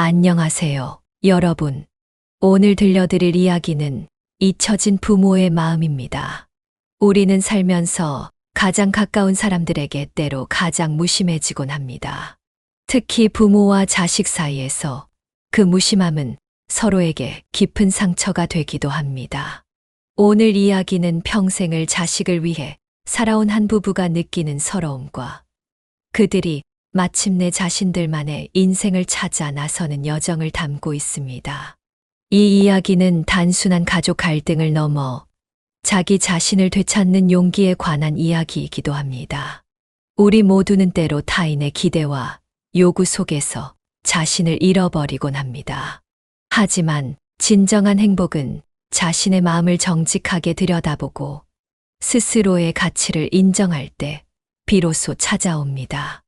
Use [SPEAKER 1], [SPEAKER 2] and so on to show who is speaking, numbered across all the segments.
[SPEAKER 1] 안녕하세요, 여러분. 오늘 들려드릴 이야기는 잊혀진 부모의 마음입니다. 우리는 살면서 가장 가까운 사람들에게 때로 가장 무심해지곤 합니다. 특히 부모와 자식 사이에서 그 무심함은 서로에게 깊은 상처가 되기도 합니다. 오늘 이야기는 평생을 자식을 위해 살아온 한 부부가 느끼는 서러움과 그들이 마침내 자신들만의 인생을 찾아 나서는 여정을 담고 있습니다. 이 이야기는 단순한 가족 갈등을 넘어 자기 자신을 되찾는 용기에 관한 이야기이기도 합니다. 우리 모두는 때로 타인의 기대와 요구 속에서 자신을 잃어버리곤 합니다. 하지만 진정한 행복은 자신의 마음을 정직하게 들여다보고 스스로의 가치를 인정할 때 비로소 찾아옵니다.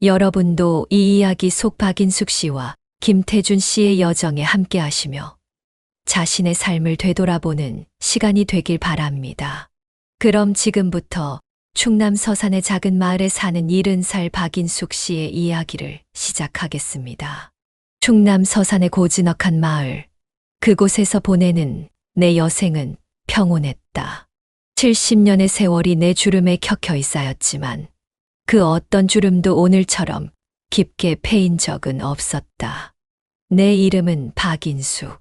[SPEAKER 1] 여러분도 이 이야기 속 박인숙 씨와 김태준 씨의 여정에 함께 하시며 자신의 삶을 되돌아보는 시간이 되길 바랍니다. 그럼 지금부터 충남 서산의 작은 마을에 사는 70살 박인숙 씨의 이야기를 시작하겠습니다. 충남 서산의 고즈넉한 마을, 그곳에서 보내는 내 여생은 평온했다. 70년의 세월이 내 주름에 켜켜이 쌓였지만 그 어떤 주름도 오늘처럼 깊게 패인 적은 없었다. 내 이름은 박인숙.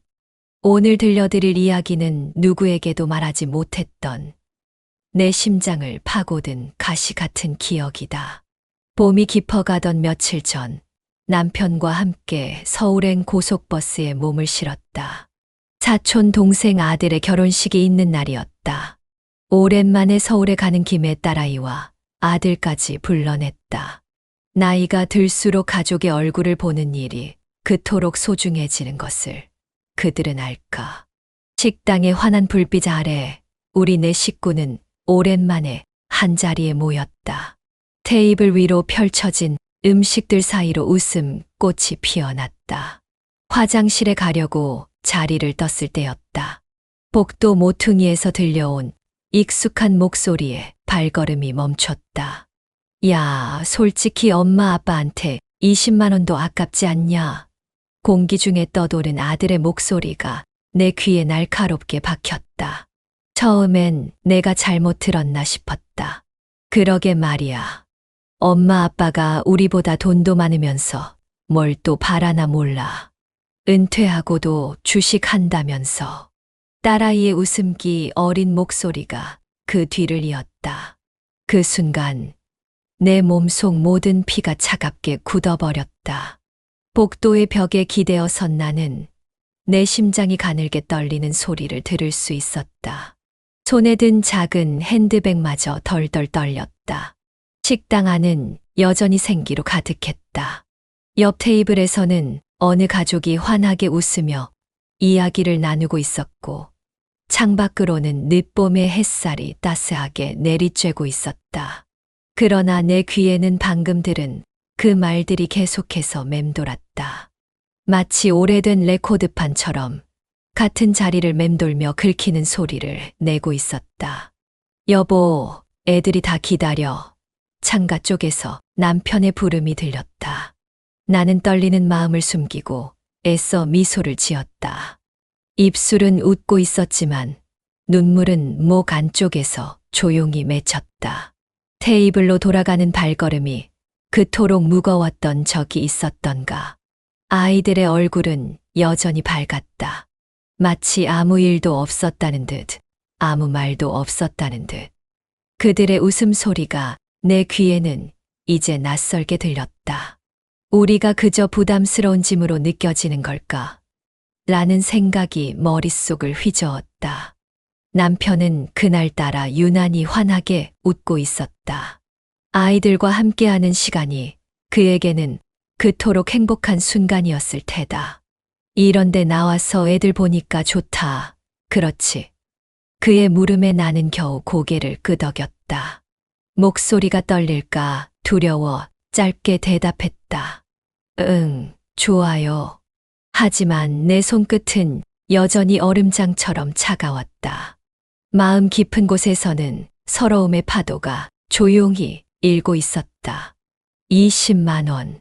[SPEAKER 1] 오늘 들려드릴 이야기는 누구에게도 말하지 못했던 내 심장을 파고든 가시 같은 기억이다. 봄이 깊어가던 며칠 전 남편과 함께 서울행 고속버스에 몸을 실었다. 사촌 동생 아들의 결혼식이 있는 날이었다. 오랜만에 서울에 가는 김에 딸아이와 아들까지 불러냈다. 나이가 들수록 가족의 얼굴을 보는 일이 그토록 소중해지는 것을 그들은 알까. 식당의 환한 불빛 아래 우리 네 식구는 오랜만에 한자리에 모였다. 테이블 위로 펼쳐진 음식들 사이로 웃음 꽃이 피어났다. 화장실에 가려고 자리를 떴을 때였다. 복도 모퉁이에서 들려온 익숙한 목소리에 발걸음이 멈췄다. 야, 솔직히 엄마 아빠한테 20만 원도 아깝지 않냐? 공기 중에 떠도는 아들의 목소리가 내 귀에 날카롭게 박혔다. 처음엔 내가 잘못 들었나 싶었다. 그러게 말이야. 엄마 아빠가 우리보다 돈도 많으면서 뭘 또 바라나 몰라. 은퇴하고도 주식한다면서. 딸아이의 웃음기 어린 목소리가 그 뒤를 이었다. 그 순간 내 몸속 모든 피가 차갑게 굳어버렸다. 복도의 벽에 기대어 선 나는 내 심장이 가늘게 떨리는 소리를 들을 수 있었다. 손에 든 작은 핸드백마저 덜덜 떨렸다. 식당 안은 여전히 생기로 가득했다. 옆 테이블에서는 어느 가족이 환하게 웃으며 이야기를 나누고 있었고 창밖으로는 늦봄의 햇살이 따스하게 내리쬐고 있었다. 그러나 내 귀에는 방금 들은 그 말들이 계속해서 맴돌았다. 마치 오래된 레코드판처럼 같은 자리를 맴돌며 긁히는 소리를 내고 있었다. 여보, 애들이 다 기다려. 창가 쪽에서 남편의 부름이 들렸다. 나는 떨리는 마음을 숨기고 애써 미소를 지었다. 입술은 웃고 있었지만 눈물은 목 안쪽에서 조용히 맺혔다. 테이블로 돌아가는 발걸음이 그토록 무거웠던 적이 있었던가. 아이들의 얼굴은 여전히 밝았다. 마치 아무 일도 없었다는 듯, 아무 말도 없었다는 듯. 그들의 웃음소리가 내 귀에는 이제 낯설게 들렸다. 우리가 그저 부담스러운 짐으로 느껴지는 걸까? 라는 생각이 머릿속을 휘저었다. 남편은 그날따라 유난히 환하게 웃고 있었다. 아이들과 함께하는 시간이 그에게는 그토록 행복한 순간이었을 테다. 이런데 나와서 애들 보니까 좋다. 그렇지. 그의 물음에 나는 겨우 고개를 끄덕였다. 목소리가 떨릴까 두려워 짧게 대답했다. 응, 좋아요. 하지만 내 손끝은 여전히 얼음장처럼 차가웠다. 마음 깊은 곳에서는 서러움의 파도가 조용히 일고 있었다. 20만 원.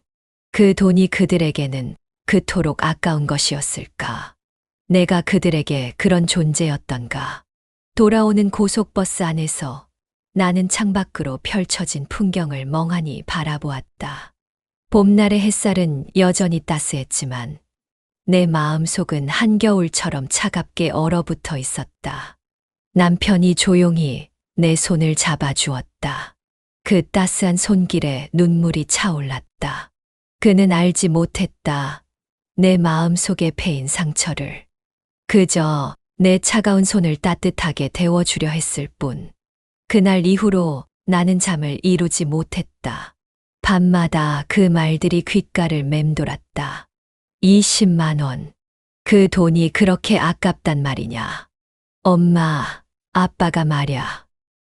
[SPEAKER 1] 그 돈이 그들에게는 그토록 아까운 것이었을까? 내가 그들에게 그런 존재였던가? 돌아오는 고속버스 안에서 나는 창밖으로 펼쳐진 풍경을 멍하니 바라보았다. 봄날의 햇살은 여전히 따스했지만 내 마음속은 한겨울처럼 차갑게 얼어붙어 있었다. 남편이 조용히 내 손을 잡아주었다. 그 따스한 손길에 눈물이 차올랐다. 그는 알지 못했다. 내 마음속에 패인 상처를. 그저 내 차가운 손을 따뜻하게 데워주려 했을 뿐. 그날 이후로 나는 잠을 이루지 못했다. 밤마다 그 말들이 귓가를 맴돌았다. 20만 원. 그 돈이 그렇게 아깝단 말이냐. 엄마, 아빠가 말야.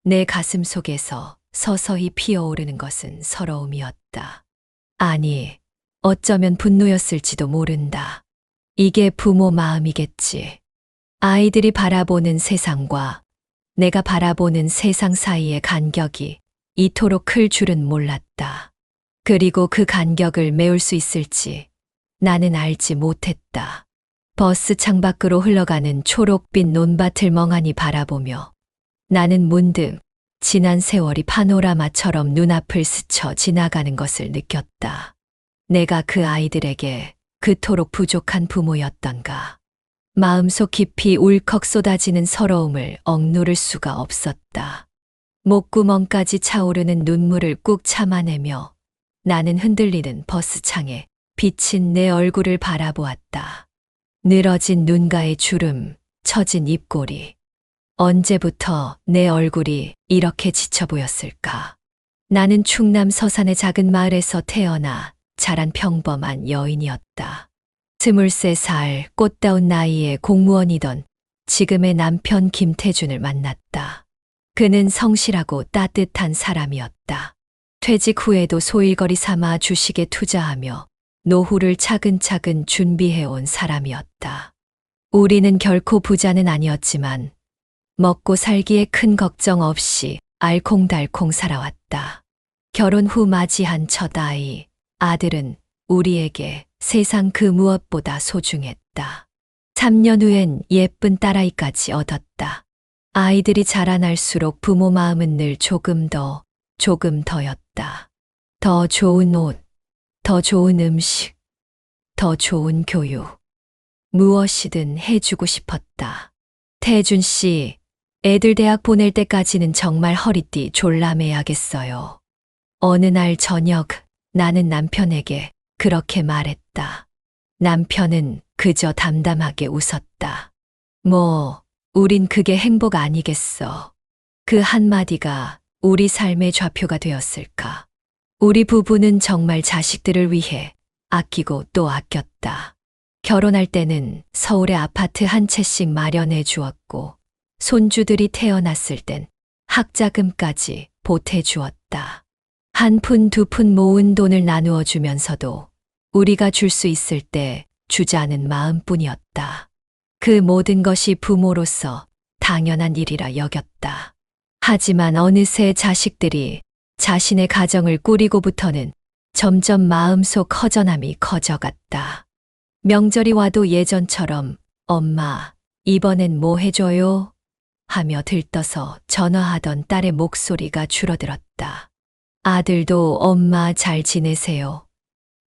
[SPEAKER 1] 내 가슴 속에서 서서히 피어오르는 것은 서러움이었다. 아니, 어쩌면 분노였을지도 모른다. 이게 부모 마음이겠지. 아이들이 바라보는 세상과 내가 바라보는 세상 사이의 간격이 이토록 클 줄은 몰랐다. 그리고 그 간격을 메울 수 있을지 나는 알지 못했다. 버스 창밖으로 흘러가는 초록빛 논밭을 멍하니 바라보며 나는 문득 지난 세월이 파노라마처럼 눈앞을 스쳐 지나가는 것을 느꼈다. 내가 그 아이들에게 그토록 부족한 부모였던가. 마음속 깊이 울컥 쏟아지는 서러움을 억누를 수가 없었다. 목구멍까지 차오르는 눈물을 꾹 참아내며 나는 흔들리는 버스 창에 비친 내 얼굴을 바라보았다. 늘어진 눈가의 주름, 처진 입꼬리. 언제부터 내 얼굴이 이렇게 지쳐 보였을까? 나는 충남 서산의 작은 마을에서 태어나 자란 평범한 여인이었다. 23살 꽃다운 나이에 공무원이던 지금의 남편 김태준을 만났다. 그는 성실하고 따뜻한 사람이었다. 퇴직 후에도 소일거리 삼아 주식에 투자하며 노후를 차근차근 준비해온 사람이었다. 우리는 결코 부자는 아니었지만 먹고 살기에 큰 걱정 없이 알콩달콩 살아왔다. 결혼 후 맞이한 첫 아이, 아들은 우리에게 세상 그 무엇보다 소중했다. 3년 후엔 예쁜 딸아이까지 얻었다. 아이들이 자라날수록 부모 마음은 늘 조금 더였다. 더 좋은 옷, 더 좋은 음식, 더 좋은 교육. 무엇이든 해주고 싶었다. 태준 씨, 애들 대학 보낼 때까지는 정말 허리띠 졸라매야겠어요. 어느 날 저녁 나는 남편에게 그렇게 말했다. 남편은 그저 담담하게 웃었다. 우린 그게 행복 아니겠어. 그 한마디가 우리 삶의 좌표가 되었을까. 우리 부부는 정말 자식들을 위해 아끼고 또 아꼈다. 결혼할 때는 서울에 아파트 한 채씩 마련해 주었고, 손주들이 태어났을 땐 학자금까지 보태 주었다. 한 푼 두 푼 모은 돈을 나누어 주면서도 우리가 줄 수 있을 때 주자는 마음뿐이었다. 그 모든 것이 부모로서 당연한 일이라 여겼다. 하지만 어느새 자식들이 자신의 가정을 꾸리고부터는 점점 마음속 허전함이 커져갔다. 명절이 와도 예전처럼 엄마, 이번엔 뭐 해줘요? 하며 들떠서 전화하던 딸의 목소리가 줄어들었다. 아들도 엄마 잘 지내세요.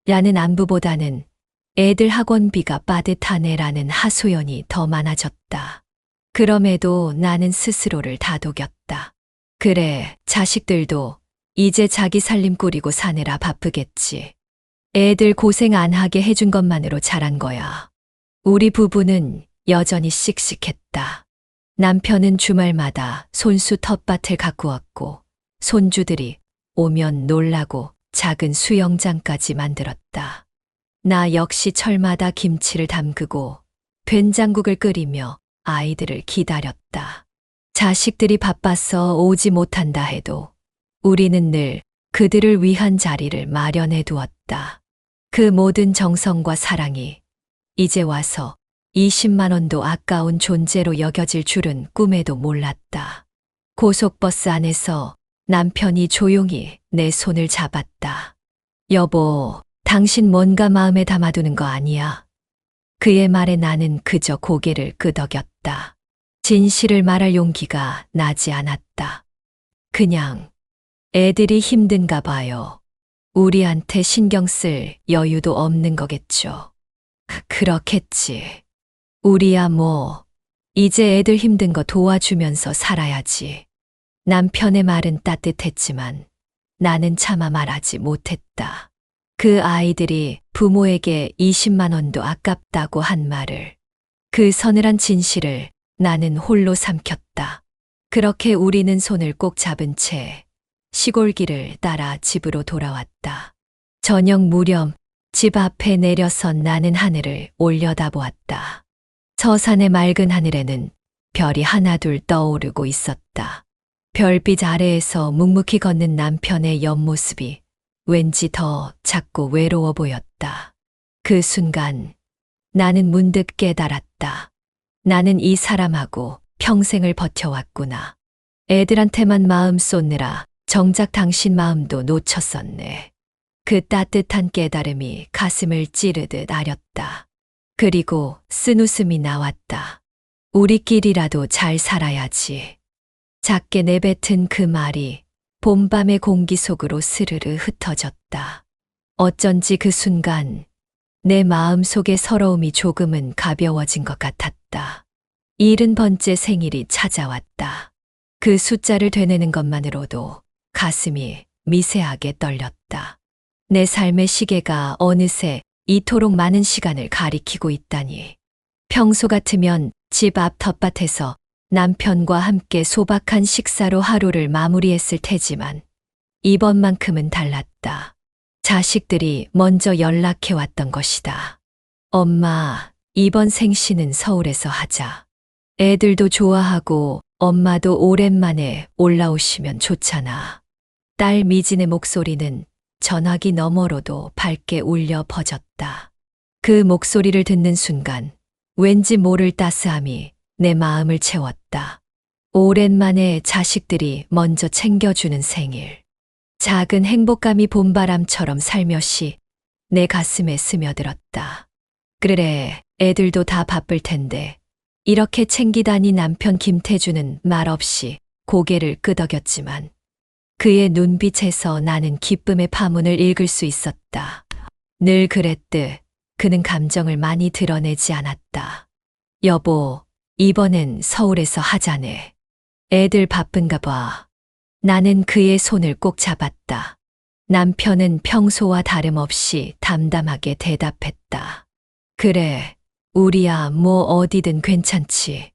[SPEAKER 1] 라는 안부보다는 애들 학원비가 빠듯하네라는 하소연이 더 많아졌다. 그럼에도 나는 스스로를 다독였다. 그래, 자식들도 이제 자기 살림 꾸리고 사느라 바쁘겠지. 애들 고생 안 하게 해준 것만으로 잘한 거야. 우리 부부는 여전히 씩씩했다. 남편은 주말마다 손수 텃밭을 가꾸었고 손주들이 오면 놀라고 작은 수영장까지 만들었다. 나 역시 철마다 김치를 담그고 된장국을 끓이며 아이들을 기다렸다. 자식들이 바빠서 오지 못한다 해도 우리는 늘 그들을 위한 자리를 마련해 두었다. 그 모든 정성과 사랑이 이제 와서 20만 원도 아까운 존재로 여겨질 줄은 꿈에도 몰랐다. 고속버스 안에서 남편이 조용히 내 손을 잡았다. 여보, 당신 뭔가 마음에 담아두는 거 아니야. 그의 말에 나는 그저 고개를 끄덕였다. 진실을 말할 용기가 나지 않았다. 그냥 애들이 힘든가 봐요. 우리한테 신경 쓸 여유도 없는 거겠죠. 그렇겠지. 우리야 뭐, 이제 애들 힘든 거 도와주면서 살아야지. 남편의 말은 따뜻했지만 나는 차마 말하지 못했다. 그 아이들이 부모에게 20만 원도 아깝다고 한 말을, 그 서늘한 진실을 나는 홀로 삼켰다. 그렇게 우리는 손을 꼭 잡은 채 시골길을 따라 집으로 돌아왔다. 저녁 무렵 집 앞에 내려선 나는 하늘을 올려다보았다. 서산의 맑은 하늘에는 별이 하나둘 떠오르고 있었다. 별빛 아래에서 묵묵히 걷는 남편의 옆모습이 왠지 더 작고 외로워 보였다. 그 순간 나는 문득 깨달았다. 나는 이 사람하고 평생을 버텨왔구나. 애들한테만 마음 쏟느라 정작 당신 마음도 놓쳤었네. 그 따뜻한 깨달음이 가슴을 찌르듯 아렸다. 그리고 쓴웃음이 나왔다. 우리끼리라도 잘 살아야지. 작게 내뱉은 그 말이 봄밤의 공기 속으로 스르르 흩어졌다. 어쩐지 그 순간 내 마음 속의 서러움이 조금은 가벼워진 것 같았다. 70번째 생일이 찾아왔다. 그 숫자를 되뇌는 것만으로도 가슴이 미세하게 떨렸다. 내 삶의 시계가 어느새 이토록 많은 시간을 가리키고 있다니. 평소 같으면 집 앞 텃밭에서 남편과 함께 소박한 식사로 하루를 마무리했을 테지만 이번만큼은 달랐다. 자식들이 먼저 연락해 왔던 것이다. 엄마, 이번 생신은 서울에서 하자. 애들도 좋아하고 엄마도 오랜만에 올라오시면 좋잖아. 딸 미진의 목소리는 전화기 너머로도 밝게 울려 퍼졌다. 그 목소리를 듣는 순간 왠지 모를 따스함이 내 마음을 채웠다. 오랜만에 자식들이 먼저 챙겨주는 생일. 작은 행복감이 봄바람처럼 살며시 내 가슴에 스며들었다. 그래, 애들도 다 바쁠 텐데 이렇게 챙기다니. 남편 김태주는 말없이 고개를 끄덕였지만 그의 눈빛에서 나는 기쁨의 파문을 읽을 수 있었다. 늘 그랬듯 그는 감정을 많이 드러내지 않았다. 여보, 이번엔 서울에서 하자네. 애들 바쁜가 봐. 나는 그의 손을 꼭 잡았다. 남편은 평소와 다름없이 담담하게 대답했다. 그래, 우리야 뭐 어디든 괜찮지.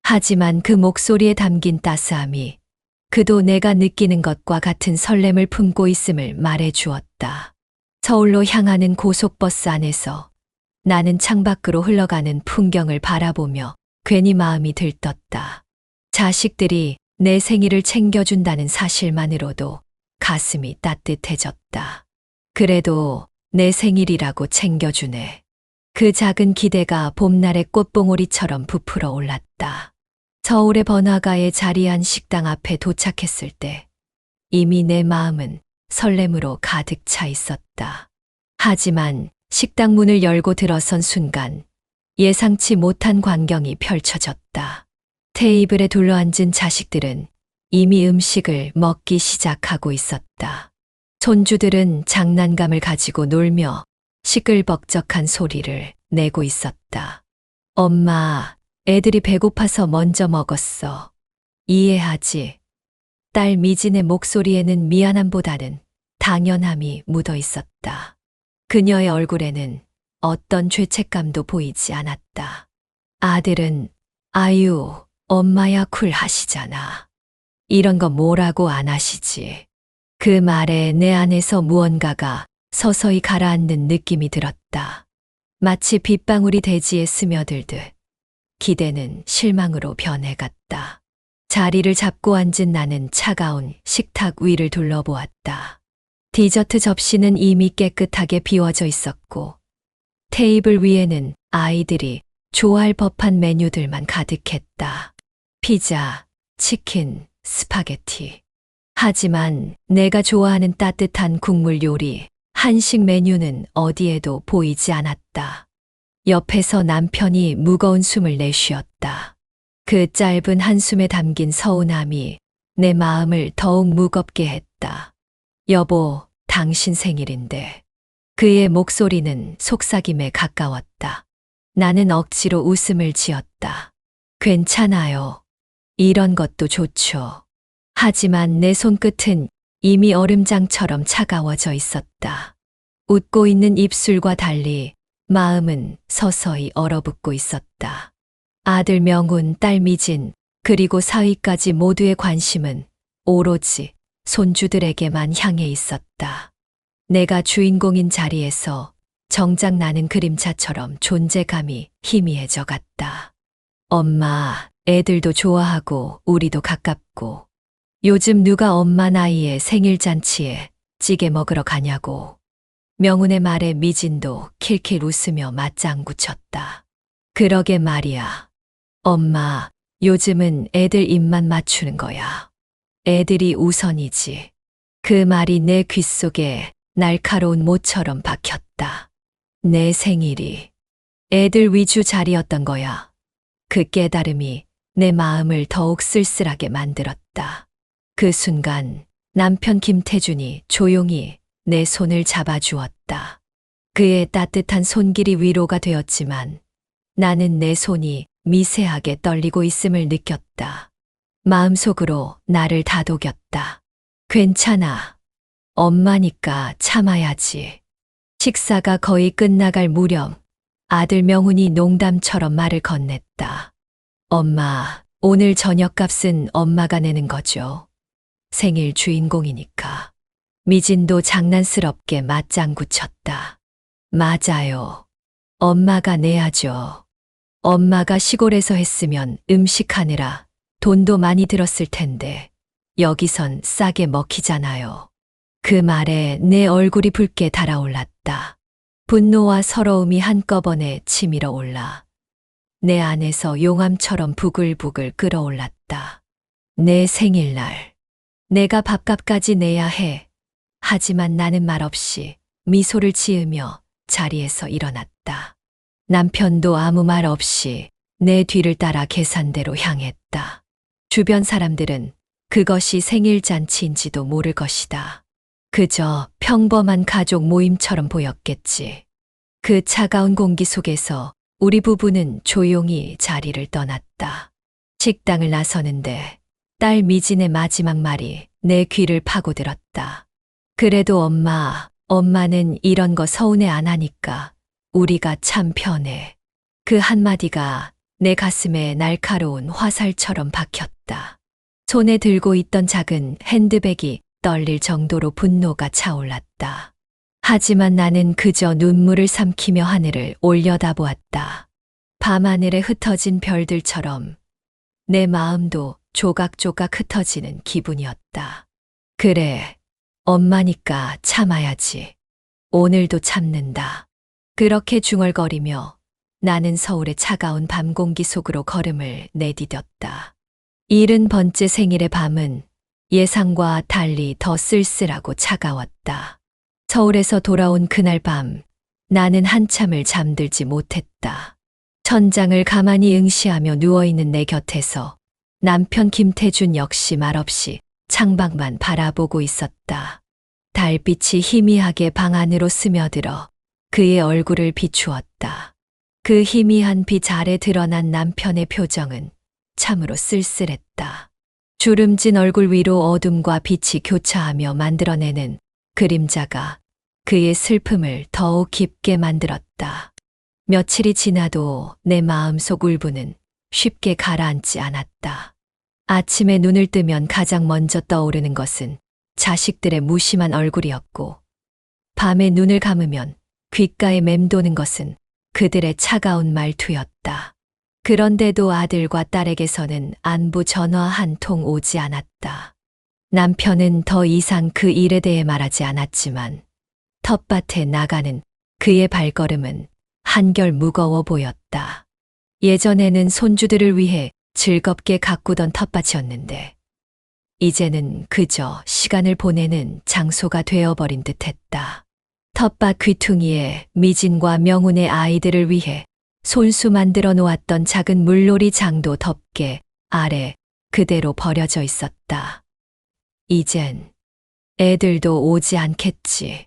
[SPEAKER 1] 하지만 그 목소리에 담긴 따스함이 그도 내가 느끼는 것과 같은 설렘을 품고 있음을 말해 주었다. 서울로 향하는 고속버스 안에서 나는 창밖으로 흘러가는 풍경을 바라보며 괜히 마음이 들떴다. 자식들이 내 생일을 챙겨준다는 사실만으로도 가슴이 따뜻해졌다. 그래도 내 생일이라고 챙겨주네. 그 작은 기대가 봄날의 꽃봉오리처럼 부풀어 올랐다. 서울의 번화가에 자리한 식당 앞에 도착했을 때 이미 내 마음은 설렘으로 가득 차 있었다. 하지만 식당 문을 열고 들어선 순간 예상치 못한 광경이 펼쳐졌다. 테이블에 둘러앉은 자식들은 이미 음식을 먹기 시작하고 있었다. 손주들은 장난감을 가지고 놀며 시끌벅적한 소리를 내고 있었다. 엄마, 애들이 배고파서 먼저 먹었어. 이해하지? 딸 미진의 목소리에는 미안함보다는 당연함이 묻어 있었다. 그녀의 얼굴에는 어떤 죄책감도 보이지 않았다. 아들은 아유, 엄마야 쿨하시잖아. 이런 거 뭐라고 안 하시지. 그 말에 내 안에서 무언가가 서서히 가라앉는 느낌이 들었다. 마치 빗방울이 대지에 스며들듯 기대는 실망으로 변해갔다. 자리를 잡고 앉은 나는 차가운 식탁 위를 둘러보았다. 디저트 접시는 이미 깨끗하게 비워져 있었고 테이블 위에는 아이들이 좋아할 법한 메뉴들만 가득했다. 피자, 치킨, 스파게티. 하지만 내가 좋아하는 따뜻한 국물 요리 한식 메뉴는 어디에도 보이지 않았다. 옆에서 남편이 무거운 숨을 내쉬었다. 그 짧은 한숨에 담긴 서운함이 내 마음을 더욱 무겁게 했다. 여보, 당신 생일인데. 그의 목소리는 속삭임에 가까웠다. 나는 억지로 웃음을 지었다. 괜찮아요. 이런 것도 좋죠. 하지만 내 손끝은 이미 얼음장처럼 차가워져 있었다. 웃고 있는 입술과 달리 마음은 서서히 얼어붙고 있었다. 아들 명훈, 딸 미진, 그리고 사위까지 모두의 관심은 오로지 손주들에게만 향해 있었다. 내가 주인공인 자리에서 정작 나는 그림자처럼 존재감이 희미해져 갔다. 엄마, 애들도 좋아하고 우리도 가깝고 요즘 누가 엄마 나이에 생일잔치에 찌개 먹으러 가냐고. 명훈의 말에 미진도 킬킬 웃으며 맞장구 쳤다. 그러게 말이야. 엄마, 요즘은 애들 입만 맞추는 거야. 애들이 우선이지. 그 말이 내 귓속에 날카로운 모처럼 박혔다. 내 생일이 애들 위주 자리였던 거야. 그 깨달음이 내 마음을 더욱 쓸쓸하게 만들었다. 그 순간 남편 김태준이 조용히 내 손을 잡아주었다. 그의 따뜻한 손길이 위로가 되었지만 나는 내 손이 미세하게 떨리고 있음을 느꼈다. 마음속으로 나를 다독였다. 괜찮아. 엄마니까 참아야지. 식사가 거의 끝나갈 무렵 아들 명훈이 농담처럼 말을 건넸다. 엄마, 오늘 저녁값은 엄마가 내는 거죠. 생일 주인공이니까. 미진도 장난스럽게 맞장구 쳤다. 맞아요. 엄마가 내야죠. 엄마가 시골에서 했으면 음식하느라 돈도 많이 들었을 텐데 여기선 싸게 먹히잖아요. 그 말에 내 얼굴이 붉게 달아올랐다. 분노와 서러움이 한꺼번에 치밀어 올라 내 안에서 용암처럼 부글부글 끓어올랐다. 내 생일날 내가 밥값까지 내야 해. 하지만 나는 말없이 미소를 지으며 자리에서 일어났다. 남편도 아무 말 없이 내 뒤를 따라 계산대로 향했다. 주변 사람들은 그것이 생일잔치인지도 모를 것이다. 그저 평범한 가족 모임처럼 보였겠지. 그 차가운 공기 속에서 우리 부부는 조용히 자리를 떠났다. 식당을 나서는데 딸 미진의 마지막 말이 내 귀를 파고들었다. 그래도 엄마는 이런 거 서운해 안 하니까 우리가 참 편해. 그 한마디가 내 가슴에 날카로운 화살처럼 박혔다. 손에 들고 있던 작은 핸드백이 떨릴 정도로 분노가 차올랐다. 하지만 나는 그저 눈물을 삼키며 하늘을 올려다보았다. 밤하늘에 흩어진 별들처럼 내 마음도 조각조각 흩어지는 기분이었다. 그래, 엄마니까 참아야지. 오늘도 참는다. 그렇게 중얼거리며 나는 서울의 차가운 밤 공기 속으로 걸음을 내디뎠다. 70번째 생일의 밤은 예상과 달리 더 쓸쓸하고 차가웠다. 서울에서 돌아온 그날 밤, 나는 한참을 잠들지 못했다. 천장을 가만히 응시하며 누워있는 내 곁에서 남편 김태준 역시 말없이 창밖만 바라보고 있었다. 달빛이 희미하게 방 안으로 스며들어 그의 얼굴을 비추었다. 그 희미한 빛 아래 드러난 남편의 표정은 참으로 쓸쓸했다. 주름진 얼굴 위로 어둠과 빛이 교차하며 만들어내는 그림자가 그의 슬픔을 더욱 깊게 만들었다. 며칠이 지나도 내 마음속 울분은 쉽게 가라앉지 않았다. 아침에 눈을 뜨면 가장 먼저 떠오르는 것은 자식들의 무심한 얼굴이었고, 밤에 눈을 감으면 귓가에 맴도는 것은 그들의 차가운 말투였다. 그런데도 아들과 딸에게서는 안부 전화 한 통 오지 않았다. 남편은 더 이상 그 일에 대해 말하지 않았지만 텃밭에 나가는 그의 발걸음은 한결 무거워 보였다. 예전에는 손주들을 위해 즐겁게 가꾸던 텃밭이었는데 이제는 그저 시간을 보내는 장소가 되어버린 듯했다. 텃밭 귀퉁이에 미진과 명운의 아이들을 위해 손수 만들어 놓았던 작은 물놀이 장도 덮개 아래 그대로 버려져 있었다. 이젠 애들도 오지 않겠지.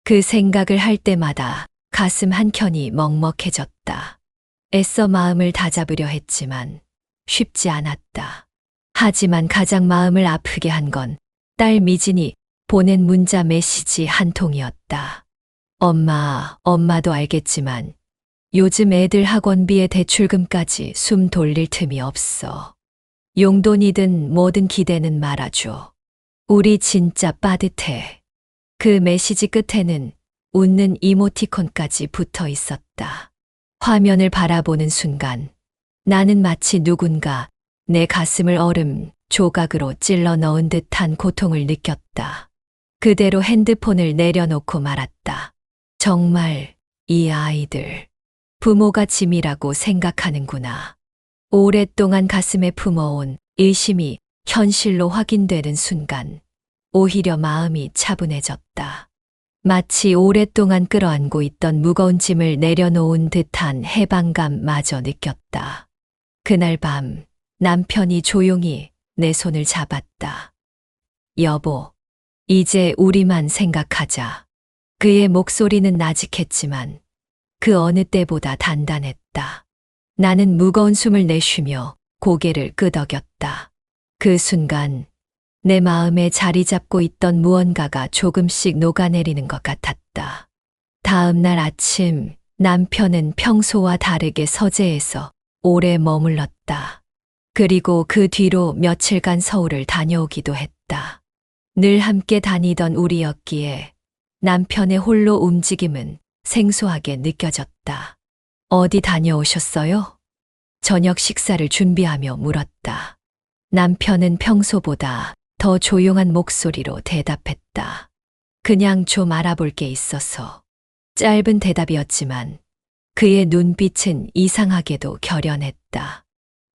[SPEAKER 1] 그 생각을 할 때마다 가슴 한켠이 먹먹해졌다. 애써 마음을 다잡으려 했지만 쉽지 않았다. 하지만 가장 마음을 아프게 한 건 딸 미진이 보낸 문자 메시지 한 통이었다. 엄마도 알겠지만 요즘 애들 학원비에 대출금까지 숨 돌릴 틈이 없어. 용돈이든 뭐든 기대는 말아줘. 우리 진짜 빠듯해. 그 메시지 끝에는 웃는 이모티콘까지 붙어 있었다. 화면을 바라보는 순간 나는 마치 누군가 내 가슴을 얼음 조각으로 찔러 넣은 듯한 고통을 느꼈다. 그대로 핸드폰을 내려놓고 말았다. 정말 이 아이들 부모가 짐이라고 생각하는구나. 오랫동안 가슴에 품어온 의심이 현실로 확인되는 순간 오히려 마음이 차분해졌다. 마치 오랫동안 끌어안고 있던 무거운 짐을 내려놓은 듯한 해방감마저 느꼈다. 그날 밤 남편이 조용히 내 손을 잡았다. 여보, 이제 우리만 생각하자. 그의 목소리는 나직했지만 그 어느 때보다 단단했다. 나는 무거운 숨을 내쉬며 고개를 끄덕였다. 그 순간 내 마음에 자리 잡고 있던 무언가가 조금씩 녹아내리는 것 같았다. 다음 날 아침 남편은 평소와 다르게 서재에서 오래 머물렀다. 그리고 그 뒤로 며칠간 서울을 다녀오기도 했다. 늘 함께 다니던 우리였기에 남편의 홀로 움직임은 생소하게 느껴졌다. 어디 다녀오셨어요? 저녁 식사를 준비하며 물었다. 남편은 평소보다 더 조용한 목소리로 대답했다. 그냥 좀 알아볼 게 있어서. 짧은 대답이었지만 그의 눈빛은 이상하게도 결연했다.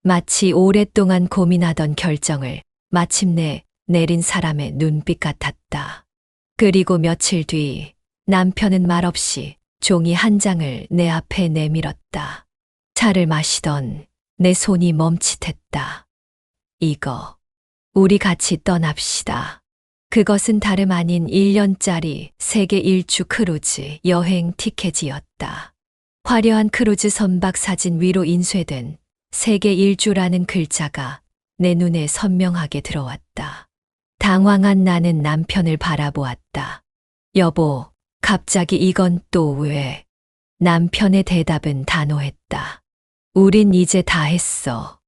[SPEAKER 1] 마치 오랫동안 고민하던 결정을 마침내 내린 사람의 눈빛 같았다. 그리고 며칠 뒤 남편은 말없이 종이 한 장을 내 앞에 내밀었다. 차를 마시던 내 손이 멈칫했다. 이거, 우리 같이 떠납시다. 그것은 다름 아닌 1년짜리 세계 일주 크루즈 여행 티켓이었다. 화려한 크루즈 선박 사진 위로 인쇄된 세계 일주라는 글자가 내 눈에 선명하게 들어왔다. 당황한 나는 남편을 바라보았다. 여보, 갑자기 이건 또 왜? 남편의 대답은 단호했다. 우린 이제 다 했어.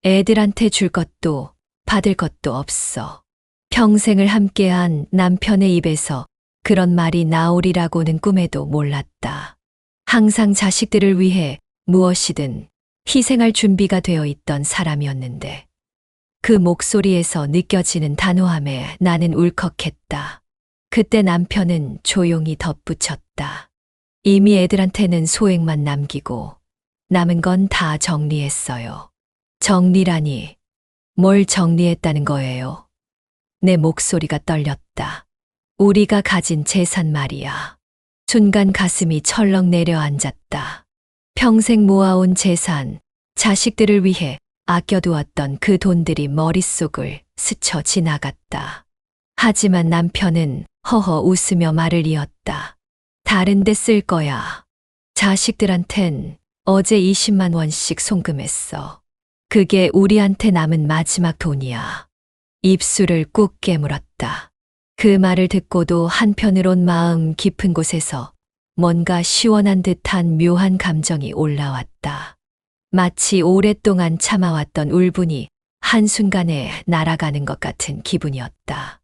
[SPEAKER 1] 애들한테 줄 것도 받을 것도 없어. 평생을 함께한 남편의 입에서 그런 말이 나오리라고는 꿈에도 몰랐다. 항상 자식들을 위해 무엇이든 희생할 준비가 되어 있던 사람이었는데 그 목소리에서 느껴지는 단호함에 나는 울컥했다. 그때 남편은 조용히 덧붙였다. 이미 애들한테는 소액만 남기고 남은 건 다 정리했어요. 정리라니 뭘 정리했다는 거예요? 내 목소리가 떨렸다. 우리가 가진 재산 말이야. 순간 가슴이 철렁 내려앉았다. 평생 모아온 재산, 자식들을 위해 아껴두었던 그 돈들이 머릿속을 스쳐 지나갔다. 하지만 남편은 허허 웃으며 말을 이었다. 다른 데 쓸 거야. 자식들한텐 어제 20만 원씩 송금했어. 그게 우리한테 남은 마지막 돈이야. 입술을 꾹 깨물었다. 그 말을 듣고도 한편으론 마음 깊은 곳에서 뭔가 시원한 듯한 묘한 감정이 올라왔다. 마치 오랫동안 참아왔던 울분이 한순간에 날아가는 것 같은 기분이었다.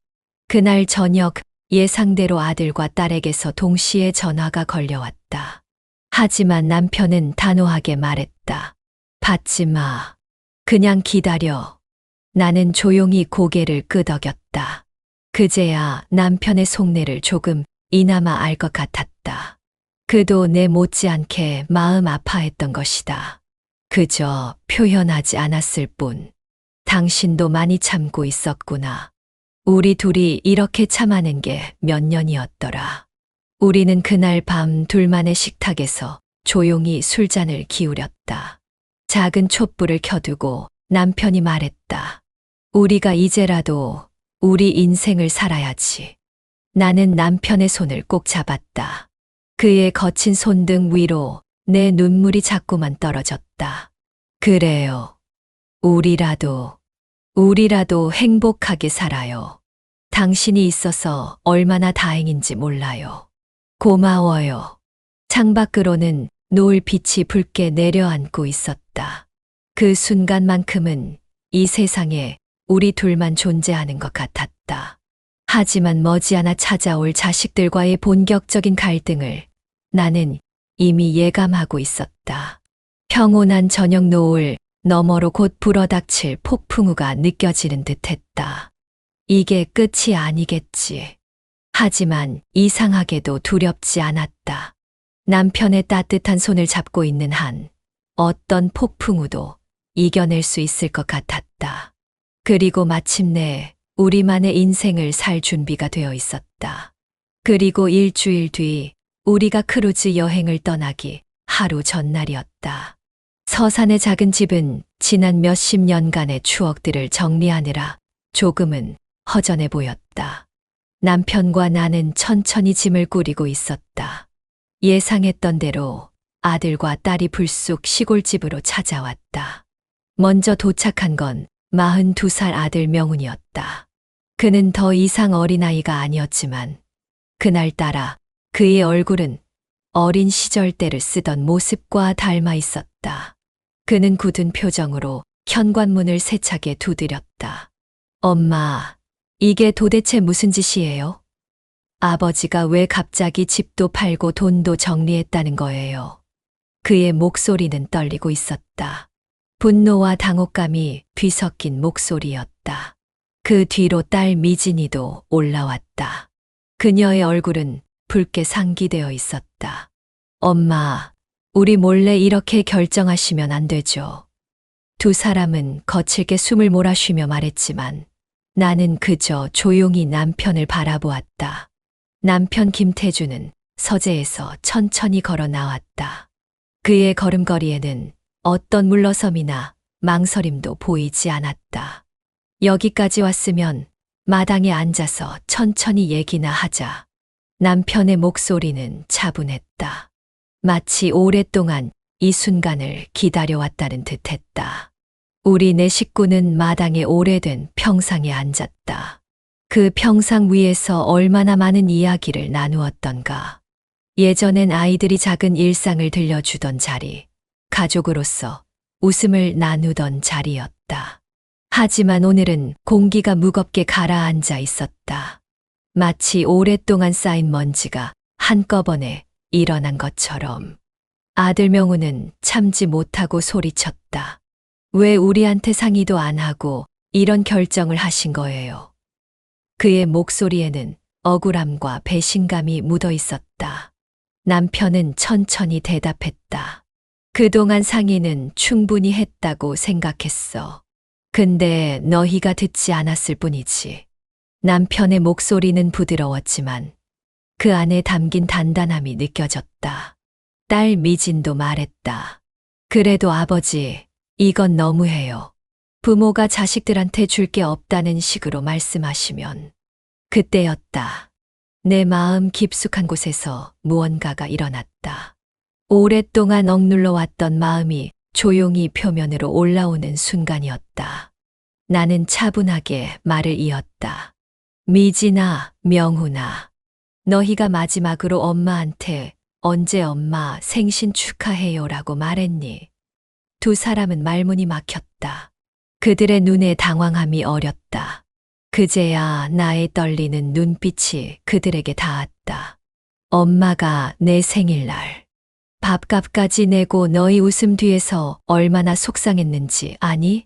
[SPEAKER 1] 그날 저녁 예상대로 아들과 딸에게서 동시에 전화가 걸려왔다. 하지만 남편은 단호하게 말했다. 받지 마. 그냥 기다려. 나는 조용히 고개를 끄덕였다. 그제야 남편의 속내를 조금 이나마 알 것 같았다. 그도 내 못지않게 마음 아파했던 것이다. 그저 표현하지 않았을 뿐. 당신도 많이 참고 있었구나. 우리 둘이 이렇게 참아낸 게 몇 년이었더라. 우리는 그날 밤 둘만의 식탁에서 조용히 술잔을 기울였다. 작은 촛불을 켜두고 남편이 말했다. 우리가 이제라도 우리 인생을 살아야지. 나는 남편의 손을 꼭 잡았다. 그의 거친 손등 위로 내 눈물이 자꾸만 떨어졌다. 그래요. 우리라도 행복하게 살아요. 당신이 있어서 얼마나 다행인지 몰라요. 고마워요. 창밖으로는 노을 빛이 붉게 내려앉고 있었다. 그 순간만큼은 이 세상에 우리 둘만 존재하는 것 같았다. 하지만 머지않아 찾아올 자식들과의 본격적인 갈등을 나는 이미 예감하고 있었다. 평온한 저녁 노을 너머로 곧 불어닥칠 폭풍우가 느껴지는 듯했다. 이게 끝이 아니겠지. 하지만 이상하게도 두렵지 않았다. 남편의 따뜻한 손을 잡고 있는 한 어떤 폭풍우도 이겨낼 수 있을 것 같았다. 그리고 마침내 우리만의 인생을 살 준비가 되어 있었다. 그리고 일주일 뒤 우리가 크루즈 여행을 떠나기 하루 전날이었다. 서산의 작은 집은 지난 몇십 년간의 추억들을 정리하느라 조금은 허전해 보였다. 남편과 나는 천천히 짐을 꾸리고 있었다. 예상했던 대로 아들과 딸이 불쑥 시골집으로 찾아왔다. 먼저 도착한 건 42살 아들 명훈이었다. 그는 더 이상 어린아이가 아니었지만 그날따라 그의 얼굴은 어린 시절 때를 쓰던 모습과 닮아 있었다. 그는 굳은 표정으로 현관문을 세차게 두드렸다. 엄마, 이게 도대체 무슨 짓이에요? 아버지가 왜 갑자기 집도 팔고 돈도 정리했다는 거예요? 그의 목소리는 떨리고 있었다. 분노와 당혹감이 뒤섞인 목소리였다. 그 뒤로 딸 미진이도 올라왔다. 그녀의 얼굴은 붉게 상기되어 있었다. 엄마, 우리 몰래 이렇게 결정하시면 안 되죠. 두 사람은 거칠게 숨을 몰아쉬며 말했지만 나는 그저 조용히 남편을 바라보았다. 남편 김태주는 서재에서 천천히 걸어 나왔다. 그의 걸음걸이에는 어떤 물러섬이나 망설임도 보이지 않았다. 여기까지 왔으면 마당에 앉아서 천천히 얘기나 하자. 남편의 목소리는 차분했다. 마치 오랫동안 이 순간을 기다려왔다는 듯했다. 우리 네 식구는 마당에 오래된 평상에 앉았다. 그 평상 위에서 얼마나 많은 이야기를 나누었던가. 예전엔 아이들이 작은 일상을 들려주던 자리, 가족으로서 웃음을 나누던 자리였다. 하지만 오늘은 공기가 무겁게 가라앉아 있었다. 마치 오랫동안 쌓인 먼지가 한꺼번에 일어난 것처럼. 아들 명우는 참지 못하고 소리쳤다. 왜 우리한테 상의도 안 하고 이런 결정을 하신 거예요? 그의 목소리에는 억울함과 배신감이 묻어 있었다. 남편은 천천히 대답했다. 그동안 상의는 충분히 했다고 생각했어. 근데 너희가 듣지 않았을 뿐이지. 남편의 목소리는 부드러웠지만 그 안에 담긴 단단함이 느껴졌다. 딸 미진도 말했다. 그래도 아버지, 이건 너무해요. 부모가 자식들한테 줄 게 없다는 식으로 말씀하시면. 그때였다. 내 마음 깊숙한 곳에서 무언가가 일어났다. 오랫동안 억눌러 왔던 마음이 조용히 표면으로 올라오는 순간이었다. 나는 차분하게 말을 이었다. 미진아, 명훈아, 너희가 마지막으로 엄마한테 언제 엄마 생신 축하해요라고 말했니? 두 사람은 말문이 막혔다. 그들의 눈에 당황함이 어렸다. 그제야 나의 떨리는 눈빛이 그들에게 닿았다. 엄마가 내 생일날 밥값까지 내고 너희 웃음 뒤에서 얼마나 속상했는지 아니?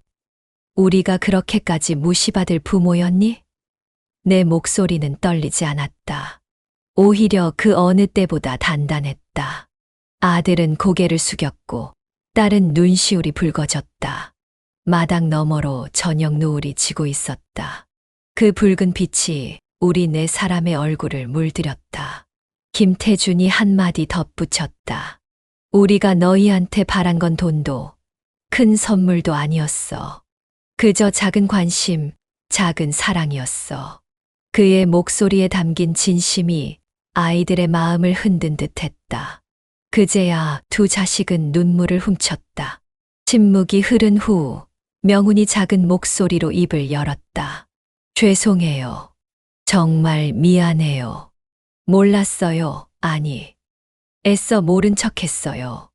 [SPEAKER 1] 우리가 그렇게까지 무시받을 부모였니? 내 목소리는 떨리지 않았다. 오히려 그 어느 때보다 단단했다. 아들은 고개를 숙였고 딸은 눈시울이 붉어졌다. 마당 너머로 저녁 노을이 지고 있었다. 그 붉은 빛이 우리 네 사람의 얼굴을 물들였다. 김태준이 한마디 덧붙였다. 우리가 너희한테 바란 건 돈도 큰 선물도 아니었어. 그저 작은 관심, 작은 사랑이었어. 그의 목소리에 담긴 진심이 아이들의 마음을 흔든 듯 했다. 그제야 두 자식은 눈물을 훔쳤다. 침묵이 흐른 후 명훈이 작은 목소리로 입을 열었다. 죄송해요. 정말 미안해요. 몰랐어요. 아니, 애써 모른 척 했어요.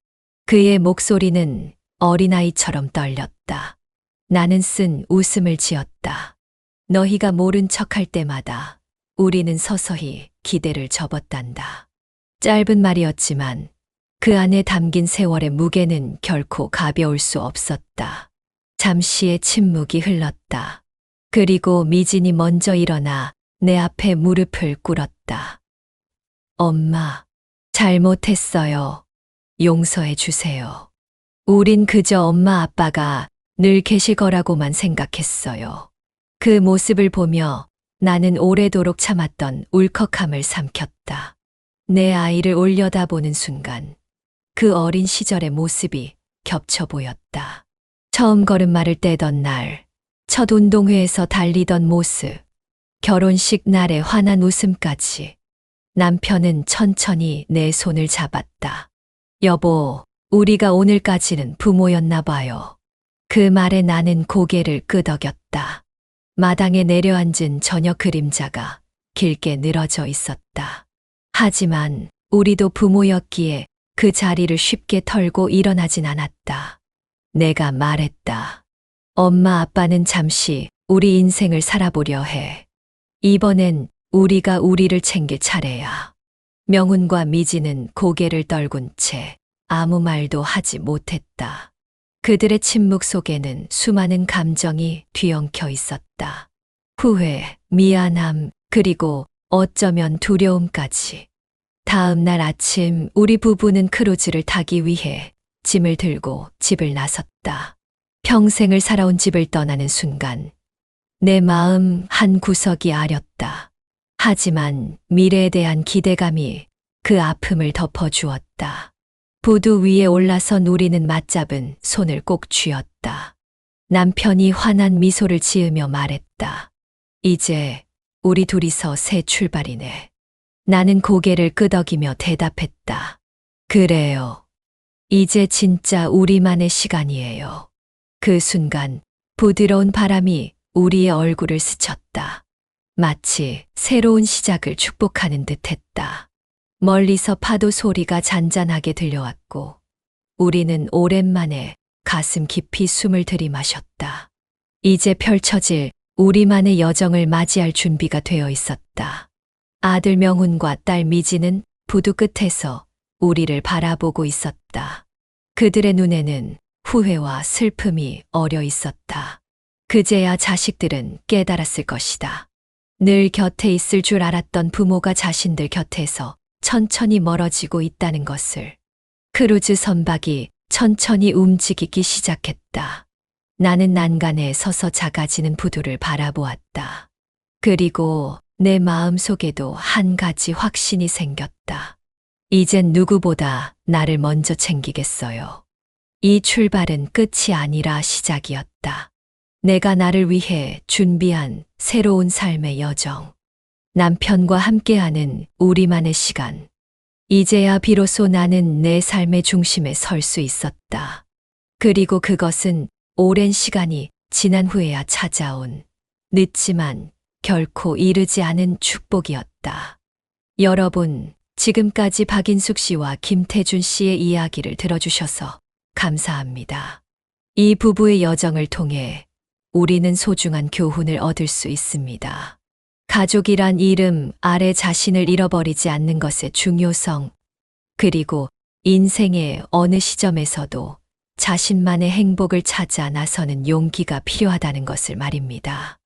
[SPEAKER 1] 그의 목소리는 어린아이처럼 떨렸다. 나는 쓴 웃음을 지었다. 너희가 모른 척 할 때마다 우리는 서서히 기대를 접었단다. 짧은 말이었지만 그 안에 담긴 세월의 무게는 결코 가벼울 수 없었다. 잠시의 침묵이 흘렀다. 그리고 미진이 먼저 일어나 내 앞에 무릎을 꿇었다. 엄마, 잘못했어요. 용서해 주세요. 우린 그저 엄마 아빠가 늘 계실 거라고만 생각했어요. 그 모습을 보며 나는 오래도록 참았던 울컥함을 삼켰다. 내 아이를 올려다보는 순간 그 어린 시절의 모습이 겹쳐 보였다. 처음 걸음마를 떼던 날, 첫 운동회에서 달리던 모습, 결혼식 날의 환한 웃음까지. 남편은 천천히 내 손을 잡았다. 여보, 우리가 오늘까지는 부모였나 봐요. 그 말에 나는 고개를 끄덕였다. 마당에 내려앉은 저녁 그림자가 길게 늘어져 있었다. 하지만 우리도 부모였기에 그 자리를 쉽게 털고 일어나진 않았다. 내가 말했다. 엄마 아빠는 잠시 우리 인생을 살아보려 해. 이번엔 우리가 우리를 챙길 차례야. 명훈과 미지는 고개를 떨군 채 아무 말도 하지 못했다. 그들의 침묵 속에는 수많은 감정이 뒤엉켜 있었다. 후회, 미안함, 그리고 어쩌면 두려움까지. 다음 날 아침 우리 부부는 크루즈를 타기 위해 짐을 들고 집을 나섰다. 평생을 살아온 집을 떠나는 순간 내 마음 한 구석이 아렸다. 하지만 미래에 대한 기대감이 그 아픔을 덮어주었다. 부두 위에 올라선 우리는 맞잡은 손을 꼭 쥐었다. 남편이 환한 미소를 지으며 말했다. 이제 우리 둘이서 새 출발이네. 나는 고개를 끄덕이며 대답했다. 그래요. 이제 진짜 우리만의 시간이에요. 그 순간 부드러운 바람이 우리의 얼굴을 스쳤다. 마치 새로운 시작을 축복하는 듯했다. 멀리서 파도 소리가 잔잔하게 들려왔고 우리는 오랜만에 가슴 깊이 숨을 들이마셨다. 이제 펼쳐질 우리만의 여정을 맞이할 준비가 되어 있었다. 아들 명훈과 딸 미지는 부두 끝에서 우리를 바라보고 있었다. 그들의 눈에는 후회와 슬픔이 어려 있었다. 그제야 자식들은 깨달았을 것이다. 늘 곁에 있을 줄 알았던 부모가 자신들 곁에서 천천히 멀어지고 있다는 것을. 크루즈 선박이 천천히 움직이기 시작했다. 나는 난간에 서서 작아지는 부두를 바라보았다. 그리고 내 마음 속에도 한 가지 확신이 생겼다. 이젠 누구보다 나를 먼저 챙기겠어요. 이 출발은 끝이 아니라 시작이었다. 내가 나를 위해 준비한 새로운 삶의 여정. 남편과 함께하는 우리만의 시간. 이제야 비로소 나는 내 삶의 중심에 설 수 있었다. 그리고 그것은 오랜 시간이 지난 후에야 찾아온 늦지만 결코 이르지 않은 축복이었다. 여러분, 지금까지 박인숙 씨와 김태준 씨의 이야기를 들어주셔서 감사합니다. 이 부부의 여정을 통해 우리는 소중한 교훈을 얻을 수 있습니다. 가족이란 이름 아래 자신을 잃어버리지 않는 것의 중요성, 그리고 인생의 어느 시점에서도 자신만의 행복을 찾아 나서는 용기가 필요하다는 것을 말입니다.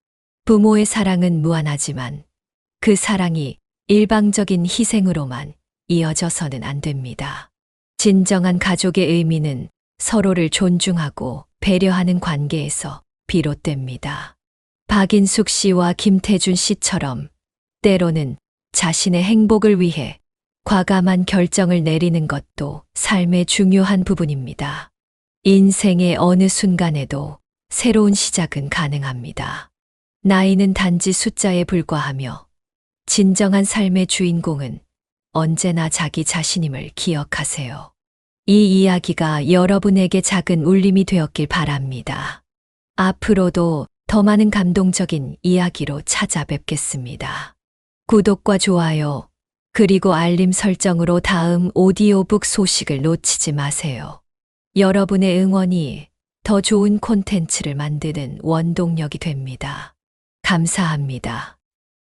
[SPEAKER 1] 부모의 사랑은 무한하지만 그 사랑이 일방적인 희생으로만 이어져서는 안 됩니다. 진정한 가족의 의미는 서로를 존중하고 배려하는 관계에서 비롯됩니다. 박인숙 씨와 김태준 씨처럼 때로는 자신의 행복을 위해 과감한 결정을 내리는 것도 삶의 중요한 부분입니다. 인생의 어느 순간에도 새로운 시작은 가능합니다. 나이는 단지 숫자에 불과하며 진정한 삶의 주인공은 언제나 자기 자신임을 기억하세요. 이 이야기가 여러분에게 작은 울림이 되었길 바랍니다. 앞으로도 더 많은 감동적인 이야기로 찾아뵙겠습니다. 구독과 좋아요, 그리고 알림 설정으로 다음 오디오북 소식을 놓치지 마세요. 여러분의 응원이 더 좋은 콘텐츠를 만드는 원동력이 됩니다. 감사합니다.